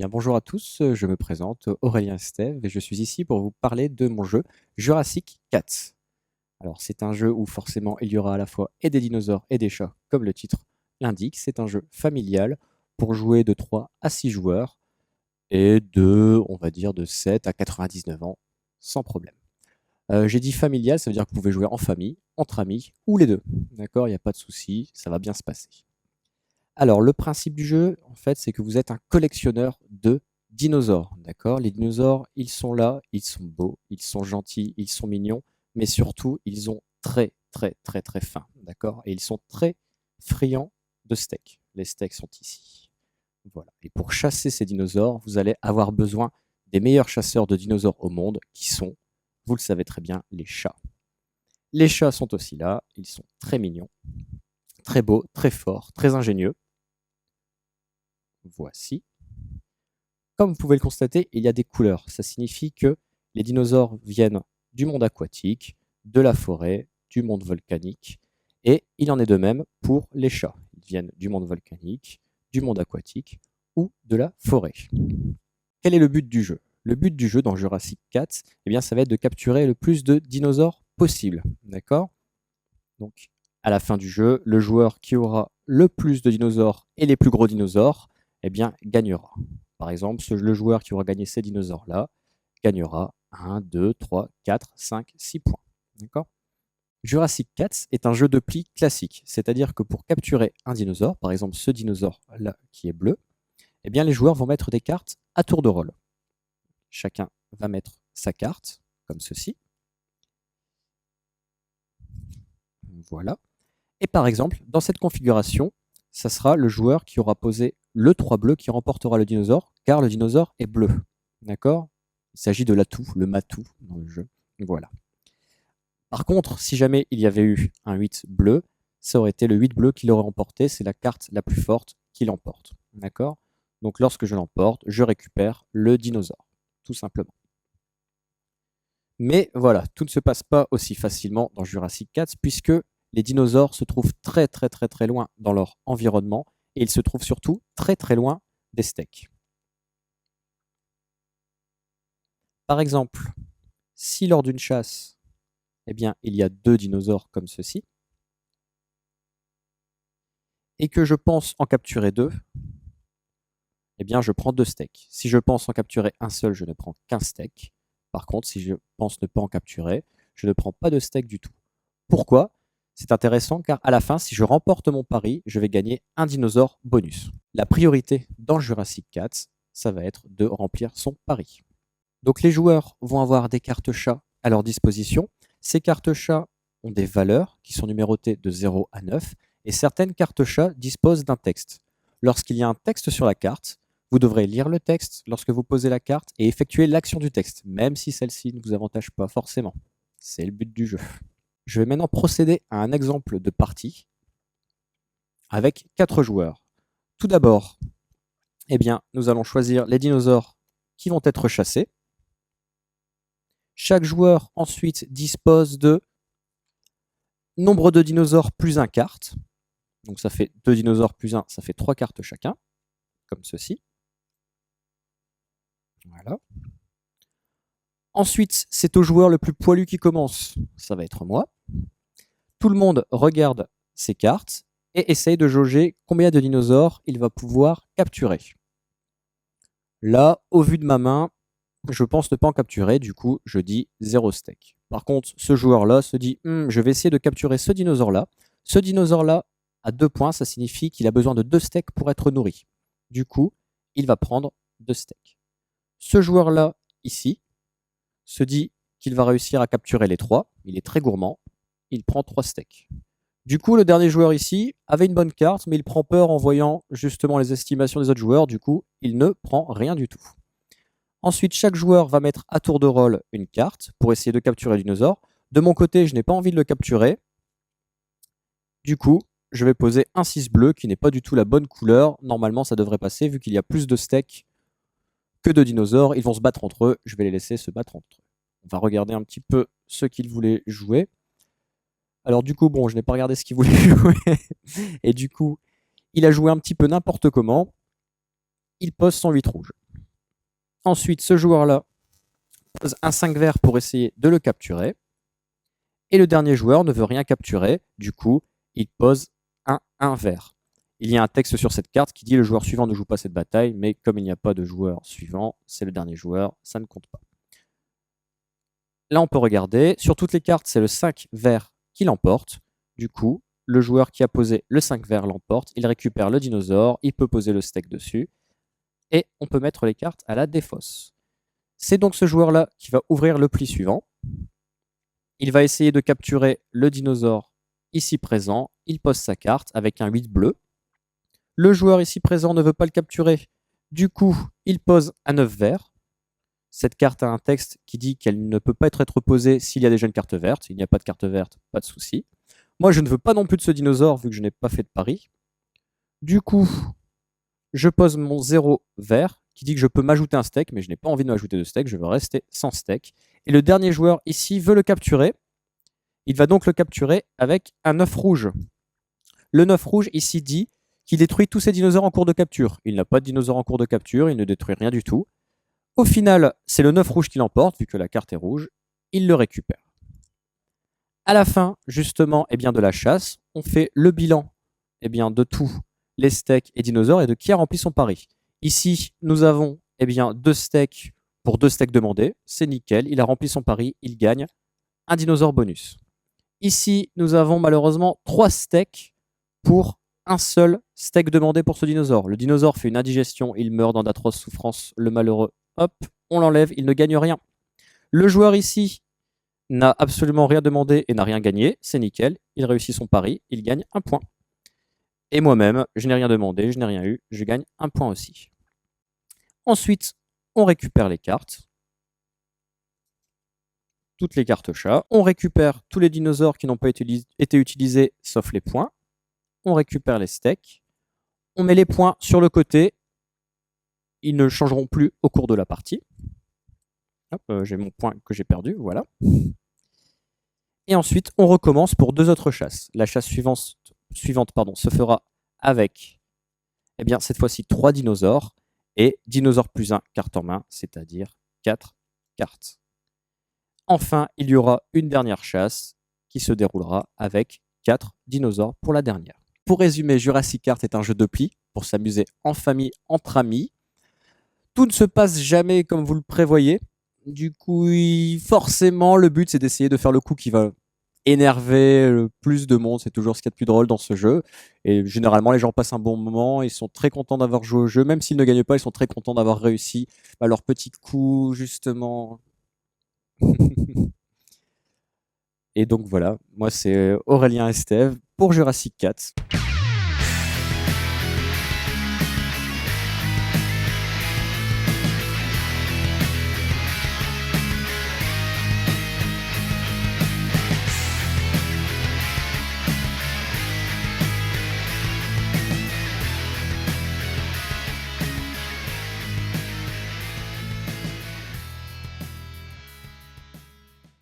Bien, bonjour à tous, je me présente, Aurélien Estève et je suis ici pour vous parler de mon jeu Jurassic Cats. Alors c'est un jeu où forcément il y aura à la fois et des dinosaures et des chats, comme le titre l'indique. C'est un jeu familial pour jouer de 3 à 6 joueurs et on va dire de 7 à 99 ans, sans problème. J'ai dit familial, ça veut dire que vous pouvez jouer en famille, entre amis ou les 2. D'accord? Il y a pas de souci, ça va bien se passer. Alors, le principe du jeu, en fait, c'est que vous êtes un collectionneur de dinosaures, d'accord? Les dinosaures, ils sont là, ils sont beaux, ils sont gentils, ils sont mignons, mais surtout, ils ont très, très, très, très faim, d'accord? Et ils sont très friands de steaks. Les steaks sont ici. Voilà. Et pour chasser ces dinosaures, vous allez avoir besoin des meilleurs chasseurs de dinosaures au monde, qui sont, vous le savez très bien, les chats. Les chats sont aussi là, ils sont très mignons, très beaux, très forts, très ingénieux. Voici. Comme vous pouvez le constater, il y a des couleurs. Ça signifie que les dinosaures viennent du monde aquatique, de la forêt, du monde volcanique, et il en est de même pour les chats. Ils viennent du monde volcanique, du monde aquatique ou de la forêt. Quel est le but du jeu? Le but du jeu dans Jurassic Cats, eh bien, ça va être de capturer le plus de dinosaures possible. D'accord? Donc, à la fin du jeu, le joueur qui aura le plus de dinosaures et les plus gros dinosaures, eh bien, gagnera. Par exemple, le joueur qui aura gagné ces dinosaures-là gagnera 1, 2, 3, 4, 5, 6 points. D'accord? Jurassic Cats est un jeu de pli classique, c'est-à-dire que pour capturer un dinosaure, par exemple ce dinosaure-là qui est bleu, eh bien, les joueurs vont mettre des cartes à tour de rôle. Chacun va mettre sa carte, comme ceci. Voilà. Et par exemple, dans cette configuration, ça sera le joueur qui aura posé le 3 bleu qui remportera le dinosaure, car le dinosaure est bleu. D'accord? Il s'agit de l'atout, le matou dans le jeu. Voilà. Par contre, si jamais il y avait eu un 8 bleu, ça aurait été le 8 bleu qui l'aurait remporté. C'est la carte la plus forte qui l'emporte. D'accord? Donc lorsque je l'emporte, je récupère le dinosaure. Tout simplement. Mais voilà, tout ne se passe pas aussi facilement dans Jurassic Cats, puisque les dinosaures se trouvent très très très très loin dans leur environnement, et ils se trouvent surtout très très loin des steaks. Par exemple, si lors d'une chasse, eh bien, il y a 2 dinosaures comme ceci, et que je pense en capturer 2, eh bien, je prends 2 steaks. Si je pense en capturer un seul, je ne prends qu'un steak. Par contre, si je pense ne pas en capturer, je ne prends pas de steak du tout. Pourquoi? C'est intéressant car à la fin, si je remporte mon pari, je vais gagner un dinosaure bonus. La priorité dans Jurassic Cats, ça va être de remplir son pari. Donc les joueurs vont avoir des cartes chats à leur disposition. Ces cartes chats ont des valeurs qui sont numérotées de 0 à 9 et certaines cartes chats disposent d'un texte. Lorsqu'il y a un texte sur la carte, vous devrez lire le texte lorsque vous posez la carte et effectuer l'action du texte, même si celle-ci ne vous avantage pas forcément. C'est le but du jeu. Je vais maintenant procéder à un exemple de partie avec 4 joueurs. Tout d'abord, eh bien, nous allons choisir les dinosaures qui vont être chassés. Chaque joueur ensuite dispose de nombre de dinosaures plus 1 carte. Donc ça fait 2 dinosaures plus 1, ça fait 3 cartes chacun, comme ceci. Voilà. Ensuite, c'est au joueur le plus poilu qui commence. Ça va être moi. Tout le monde regarde ses cartes et essaye de jauger combien de dinosaures il va pouvoir capturer. Là, au vu de ma main, je pense ne pas en capturer, du coup, je dis 0 steak. Par contre, ce joueur-là se dit je vais essayer de capturer ce dinosaure-là. Ce dinosaure-là a 2 points, ça signifie qu'il a besoin de 2 steaks pour être nourri. Du coup, il va prendre 2 steaks. Ce joueur-là, ici, se dit qu'il va réussir à capturer les 3. Il est très gourmand. Il prend 3 steaks. Du coup, le dernier joueur ici avait une bonne carte, mais il prend peur en voyant justement les estimations des autres joueurs. Du coup, il ne prend rien du tout. Ensuite, chaque joueur va mettre à tour de rôle une carte pour essayer de capturer le dinosaure. De mon côté, je n'ai pas envie de le capturer. Du coup, je vais poser un 6 bleu qui n'est pas du tout la bonne couleur. Normalement, ça devrait passer vu qu'il y a plus de steaks que de dinosaures. Ils vont se battre entre eux. Je vais les laisser se battre entre eux. On va regarder un petit peu ce qu'ils voulaient jouer. Alors du coup, bon, je n'ai pas regardé ce qu'il voulait jouer. Et du coup, il a joué un petit peu n'importe comment. Il pose son 8 rouge. Ensuite, ce joueur-là pose un 5 vert pour essayer de le capturer. Et le dernier joueur ne veut rien capturer, du coup, il pose un 1 vert. Il y a un texte sur cette carte qui dit le joueur suivant ne joue pas cette bataille, mais comme il n'y a pas de joueur suivant, c'est le dernier joueur, ça ne compte pas. Là, on peut regarder, sur toutes les cartes, c'est le 5 vert qui l'emporte. Du coup, le joueur qui a posé le 5 vert l'emporte, il récupère le dinosaure, il peut poser le steak dessus, et on peut mettre les cartes à la défausse. C'est donc ce joueur-là qui va ouvrir le pli suivant. Il va essayer de capturer le dinosaure ici présent. Il pose sa carte avec un 8 bleu. Le joueur ici présent ne veut pas le capturer. Du coup, il pose un 9 vert. Cette carte a un texte qui dit qu'elle ne peut pas être posée s'il y a déjà une carte verte. S'il n'y a pas de carte verte, pas de souci. Moi, je ne veux pas non plus de ce dinosaure vu que je n'ai pas fait de pari. Du coup, je pose mon 0 vert qui dit que je peux m'ajouter un steak, mais je n'ai pas envie de m'ajouter de steak, je veux rester sans steak. Et le dernier joueur ici veut le capturer. Il va donc le capturer avec un 9 rouge. Le 9 rouge ici dit qu'il détruit tous ses dinosaures en cours de capture. Il n'a pas de dinosaures en cours de capture, il ne détruit rien du tout. Au final, c'est le 9 rouge qui l'emporte, vu que la carte est rouge. Il le récupère. À la fin, justement, de la chasse, on fait le bilan de tous les steaks et dinosaures et de qui a rempli son pari. Ici, nous avons 2 steaks pour 2 steaks demandés. C'est nickel, il a rempli son pari, il gagne un dinosaure bonus. Ici, nous avons malheureusement 3 steaks pour un seul steak demandé pour ce dinosaure. Le dinosaure fait une indigestion, il meurt dans d'atroces souffrances, le malheureux. Hop, on l'enlève, il ne gagne rien. Le joueur ici n'a absolument rien demandé et n'a rien gagné, c'est nickel, il réussit son pari, il gagne un point. Et moi-même, je n'ai rien demandé, je n'ai rien eu, je gagne un point aussi. Ensuite, on récupère les cartes. Toutes les cartes chat. On récupère tous les dinosaures qui n'ont pas été utilisés, sauf les points. On récupère les steaks. On met les points sur le côté. Ils ne changeront plus au cours de la partie. Hop, j'ai mon point que j'ai perdu, voilà. Et ensuite, on recommence pour 2 autres chasses. La chasse suivante se fera avec, cette fois-ci, 3 dinosaures et dinosaure plus 1 carte en main, c'est-à-dire 4 cartes. Enfin, il y aura une dernière chasse qui se déroulera avec 4 dinosaures pour la dernière. Pour résumer, Jurassic Kart est un jeu de pli pour s'amuser en famille, entre amis. Tout ne se passe jamais comme vous le prévoyez. Du coup, forcément, le but c'est d'essayer de faire le coup qui va énerver le plus de monde. C'est toujours ce qu'il y a de plus drôle dans ce jeu. Et généralement, les gens passent un bon moment. Ils sont très contents d'avoir joué au jeu. Même s'ils ne gagnent pas, ils sont très contents d'avoir réussi leur petit coup, justement. Et donc voilà, moi c'est Aurélien Estève pour Jurassic 4.